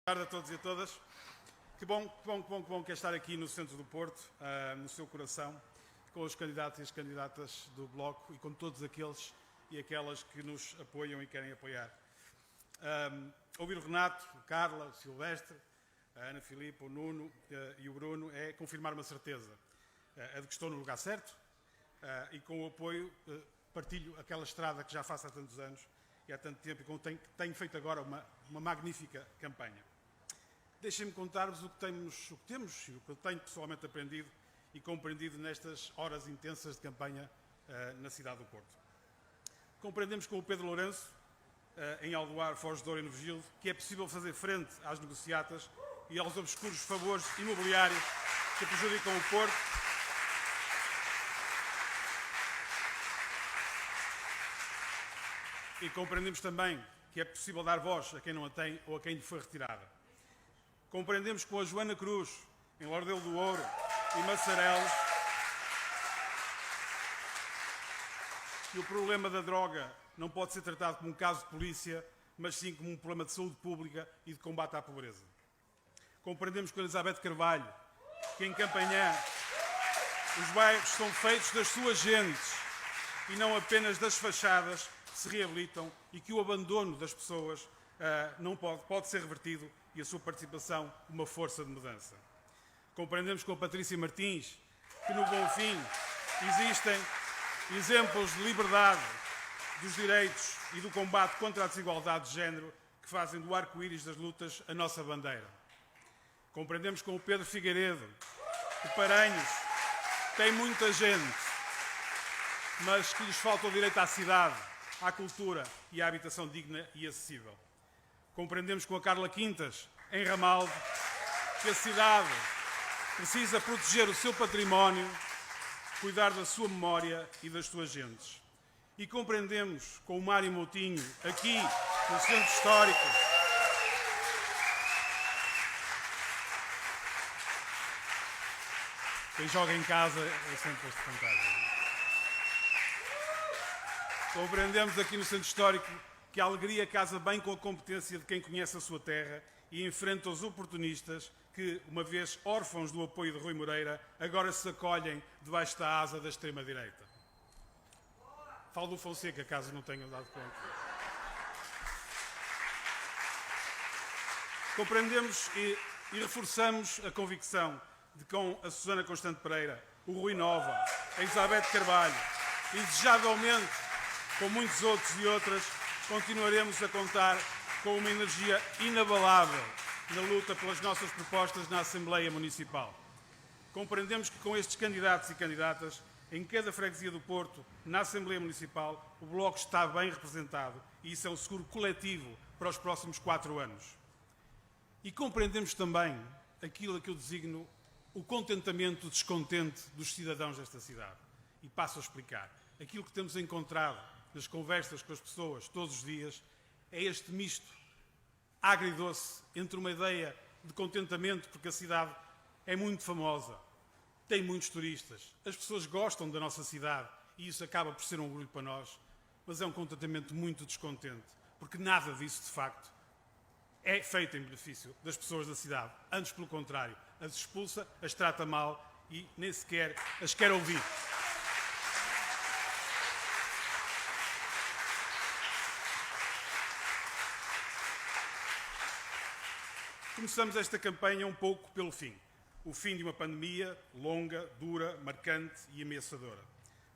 Boa tarde a todos e a todas. Que bom que é estar aqui no centro do Porto, no seu coração, com os candidatos e as candidatas do Bloco e com todos aqueles e aquelas que nos apoiam e querem apoiar. Ouvir o Renato, a Carla, o Silvestre, a Ana Filipe, o Nuno e o Bruno é confirmar uma certeza, a de que estou no lugar certo e com o apoio partilho aquela estrada que já faço há tantos anos e há tanto tempo e com que tenho feito agora uma magnífica campanha. Deixem-me contar-vos o que temos e o que eu tenho pessoalmente aprendido e compreendido nestas horas intensas de campanha na cidade do Porto. Compreendemos com o Pedro Lourenço, em Aldoar, Foz de Douro e no Vigilde, que é possível fazer frente às negociatas e aos obscuros favores imobiliários que prejudicam o Porto e compreendemos também que é possível dar voz a quem não a tem ou a quem lhe foi retirada. Compreendemos com a Joana Cruz, em Lordelo do Ouro e Massarelos, que o problema da droga não pode ser tratado como um caso de polícia, mas sim como um problema de saúde pública e de combate à pobreza. Compreendemos com a Elizabeth Carvalho, que em Campanhã os bairros são feitos das suas gentes e não apenas das fachadas que se reabilitam e que o abandono das pessoas não pode ser revertido e a sua participação uma força de mudança. Compreendemos com a Patrícia Martins que no Bonfim existem exemplos de liberdade, dos direitos e do combate contra a desigualdade de género que fazem do arco-íris das lutas a nossa bandeira. Compreendemos com o Pedro Figueiredo que Paranhos tem muita gente, mas que lhes falta o direito à cidade, à cultura e à habitação digna e acessível. Compreendemos com a Carla Quintas, em Ramalde, que a cidade precisa proteger o seu património, cuidar da sua memória e das suas gentes. E compreendemos com o Mário Moutinho, aqui no Centro Histórico, quem joga em casa é sempre este fantasma. Compreendemos aqui no Centro Histórico que a alegria casa bem com a competência de quem conhece a sua terra e enfrenta os oportunistas que, uma vez órfãos do apoio de Rui Moreira, agora se acolhem debaixo da asa da extrema-direita. Falo do Fonseca, caso não tenham dado conta. Compreendemos e reforçamos a convicção de que com a Susana Constante Pereira, o Rui Nova, a Elizabeth Carvalho e, desejavelmente, com muitos outros e outras, continuaremos a contar com uma energia inabalável na luta pelas nossas propostas na Assembleia Municipal. Compreendemos que com estes candidatos e candidatas, em cada freguesia do Porto, na Assembleia Municipal, o Bloco está bem representado e isso é um seguro coletivo para os próximos 4 anos. E compreendemos também aquilo a que eu designo o contentamento descontente dos cidadãos desta cidade. E passo a explicar. Aquilo que temos encontrado nas conversas com as pessoas todos os dias é este misto agridoce entre uma ideia de contentamento, porque a cidade é muito famosa, tem muitos turistas, as pessoas gostam da nossa cidade e isso acaba por ser um orgulho para nós, mas é um contentamento muito descontente, porque nada disso, de facto, é feito em benefício das pessoas da cidade. Antes, pelo contrário, as expulsa, as trata mal e nem sequer as quer ouvir. Começamos esta campanha um pouco pelo fim. O fim de uma pandemia longa, dura, marcante e ameaçadora.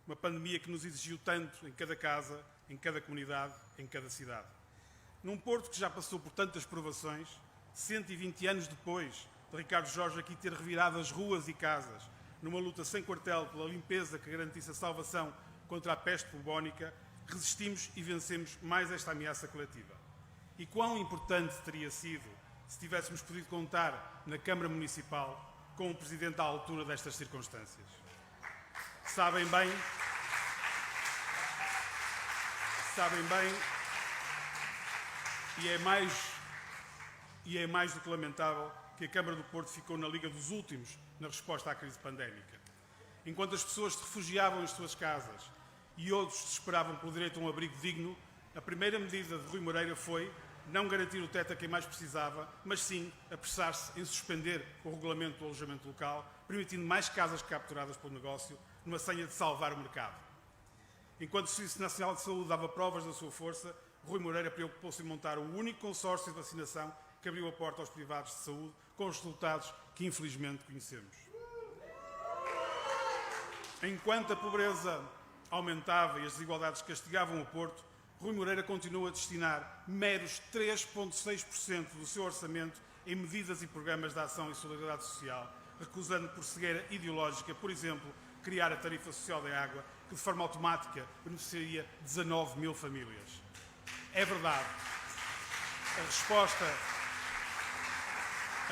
Uma pandemia que nos exigiu tanto em cada casa, em cada comunidade, em cada cidade. Num Porto que já passou por tantas provações, 120 anos depois de Ricardo Jorge aqui ter revirado as ruas e casas, numa luta sem quartel pela limpeza que garantisse a salvação contra a peste bubónica, resistimos e vencemos mais esta ameaça coletiva. E quão importante teria sido se tivéssemos podido contar na Câmara Municipal com um Presidente à altura destas circunstâncias. Sabem bem, e é mais do que lamentável que a Câmara do Porto ficou na liga dos últimos na resposta à crise pandémica. Enquanto as pessoas se refugiavam em suas casas e outros se esperavam pelo direito a um abrigo digno, a primeira medida de Rui Moreira foi não garantir o teto a quem mais precisava, mas sim apressar-se em suspender o regulamento do alojamento local, permitindo mais casas capturadas pelo negócio, numa senha de salvar o mercado. Enquanto o Serviço Nacional de Saúde dava provas da sua força, Rui Moreira preocupou-se em montar o único consórcio de vacinação que abriu a porta aos privados de saúde, com os resultados que infelizmente conhecemos. Enquanto a pobreza aumentava e as desigualdades castigavam o Porto, Rui Moreira continuou a destinar meros 3,6% do seu orçamento em medidas e programas de ação e solidariedade social, recusando por cegueira ideológica, por exemplo, criar a tarifa social da água, que de forma automática beneficiaria 19 mil famílias. É verdade. A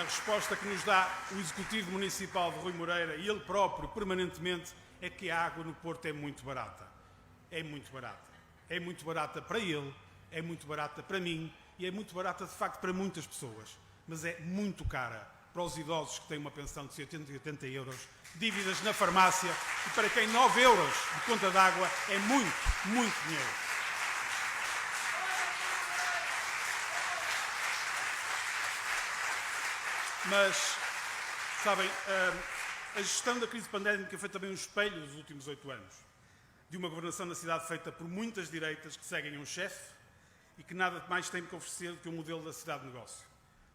resposta que nos dá o Executivo Municipal de Rui Moreira e ele próprio, permanentemente, é que a água no Porto é muito barata. É muito barata. É muito barata para ele, é muito barata para mim e é muito barata, de facto, para muitas pessoas. Mas é muito cara para os idosos que têm uma pensão de 70 e 80 euros, dívidas na farmácia e para quem 9 euros de conta d'água é muito, muito dinheiro. Mas, sabem, a gestão da crise pandémica foi também um espelho dos últimos 8 anos, de uma governação da cidade feita por muitas direitas que seguem um chefe e que nada mais tem que oferecer do que um modelo da cidade de negócio.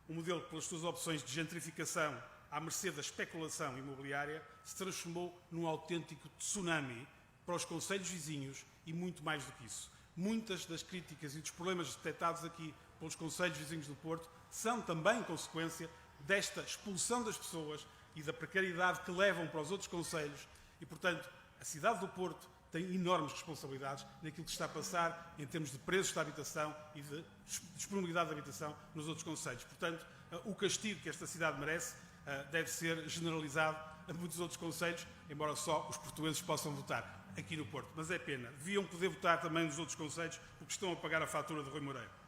Um modelo que, pelas suas opções de gentrificação à mercê da especulação imobiliária, se transformou num autêntico tsunami para os concelhos vizinhos e muito mais do que isso. Muitas das críticas e dos problemas detectados aqui pelos concelhos vizinhos do Porto são também consequência desta expulsão das pessoas e da precariedade que levam para os outros concelhos e, portanto, a cidade do Porto tem enormes responsabilidades naquilo que está a passar em termos de preços da habitação e de disponibilidade de habitação nos outros concelhos. Portanto, o castigo que esta cidade merece deve ser generalizado a muitos outros concelhos, embora só os portuenses possam votar aqui no Porto. Mas é pena. Deviam poder votar também nos outros concelhos porque estão a pagar a fatura de Rui Moreira.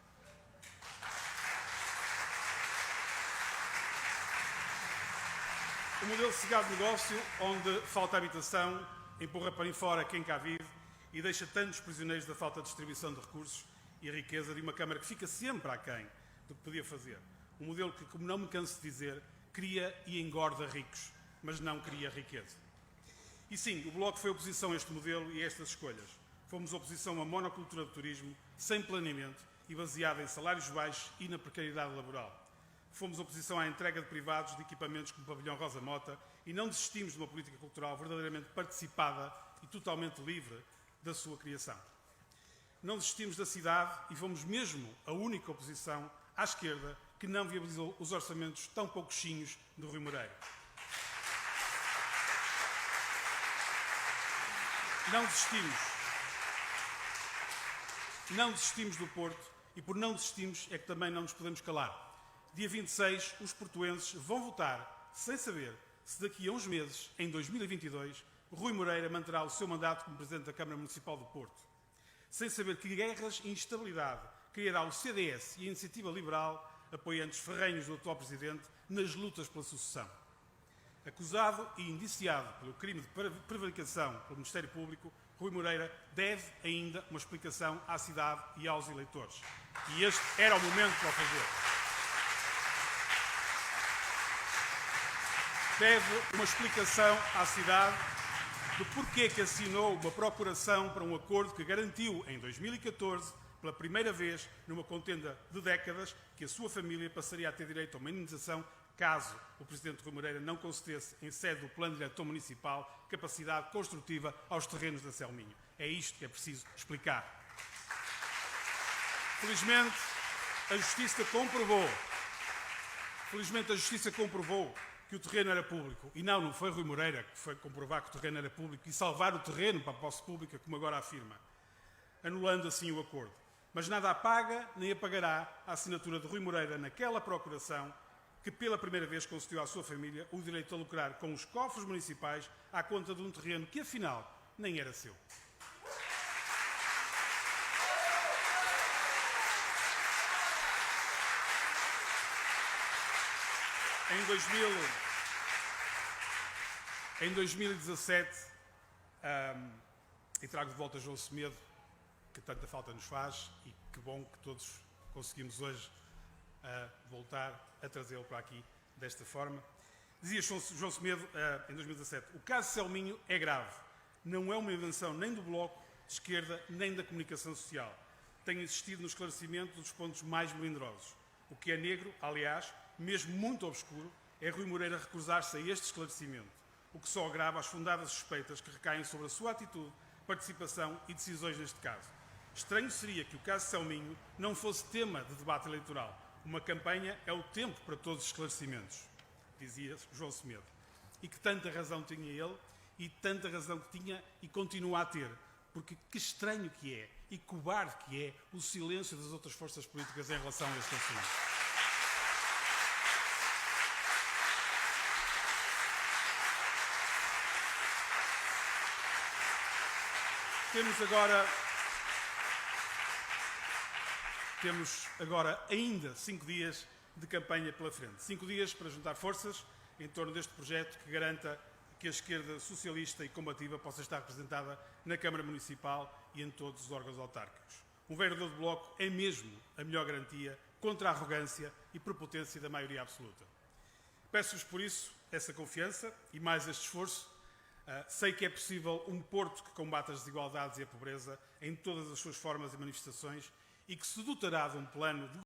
O modelo de cidade de negócio, onde falta habitação, empurra para fora quem cá vive e deixa tantos prisioneiros da falta de distribuição de recursos e riqueza de uma Câmara que fica sempre aquém do que podia fazer. Um modelo que, como não me canso de dizer, cria e engorda ricos, mas não cria riqueza. E sim, o Bloco foi oposição a este modelo e a estas escolhas. Fomos oposição a uma monocultura de turismo, sem planeamento e baseada em salários baixos e na precariedade laboral. Fomos oposição à entrega de privados de equipamentos como o pavilhão Rosa Mota e não desistimos de uma política cultural verdadeiramente participada e totalmente livre da sua criação. Não desistimos da cidade e fomos mesmo a única oposição à esquerda que não viabilizou os orçamentos tão pouquinhos do Rui Moreira. Não desistimos do Porto e por não desistimos é que também não nos podemos calar. Dia 26, os portuenses vão votar sem saber se daqui a uns meses, em 2022, Rui Moreira manterá o seu mandato como Presidente da Câmara Municipal do Porto. Sem saber que guerras e instabilidade criará o CDS e a Iniciativa Liberal, apoiantes ferrenhos do atual Presidente, nas lutas pela sucessão. Acusado e indiciado pelo crime de prevaricação pelo Ministério Público, Rui Moreira deve ainda uma explicação à cidade e aos eleitores. E este era o momento para o fazer. Deve uma explicação à cidade do porquê que assinou uma procuração para um acordo que garantiu, em 2014, pela primeira vez, numa contenda de décadas, que a sua família passaria a ter direito a uma indenização caso o Presidente Rui Moreira não concedesse, em sede do Plano Diretor Municipal, capacidade construtiva aos terrenos da Selminho. É isto que é preciso explicar. Felizmente, a Justiça comprovou que o terreno era público. E não foi Rui Moreira que foi comprovar que o terreno era público e salvar o terreno para a posse pública, como agora afirma, anulando assim o acordo. Mas nada apaga nem apagará a assinatura de Rui Moreira naquela procuração que pela primeira vez concedeu à sua família o direito a lucrar com os cofres municipais à conta de um terreno que, afinal, nem era seu. Em 2017, e trago de volta João Semedo, que tanta falta nos faz, e que bom que todos conseguimos hoje voltar a trazê-lo para aqui desta forma. Dizia João Semedo, em 2017, o caso Selminho é grave. Não é uma invenção nem do Bloco de Esquerda, nem da comunicação social. Tenho insistido no esclarecimento dos pontos mais melindrosos. O que é negro, aliás, mesmo muito obscuro, é Rui Moreira recusar-se a este esclarecimento, o que só agrava as fundadas suspeitas que recaem sobre a sua atitude, participação e decisões neste caso. Estranho seria que o caso Selminho não fosse tema de debate eleitoral. Uma campanha é o tempo para todos os esclarecimentos, dizia João Semedo. E que tanta razão tinha ele, e tanta razão que tinha e continua a ter. Porque que estranho que é, e cobarde que é, o silêncio das outras forças políticas em relação a este assunto. Temos agora ainda 5 dias de campanha pela frente. 5 dias para juntar forças em torno deste projeto que garanta que a esquerda socialista e combativa possa estar representada na Câmara Municipal e em todos os órgãos autárquicos. Um vereador de Bloco é mesmo a melhor garantia contra a arrogância e prepotência da maioria absoluta. Peço-vos, por isso, essa confiança e mais este esforço. Sei que é possível um Porto que combate as desigualdades e a pobreza em todas as suas formas e manifestações e que se dotará de um plano de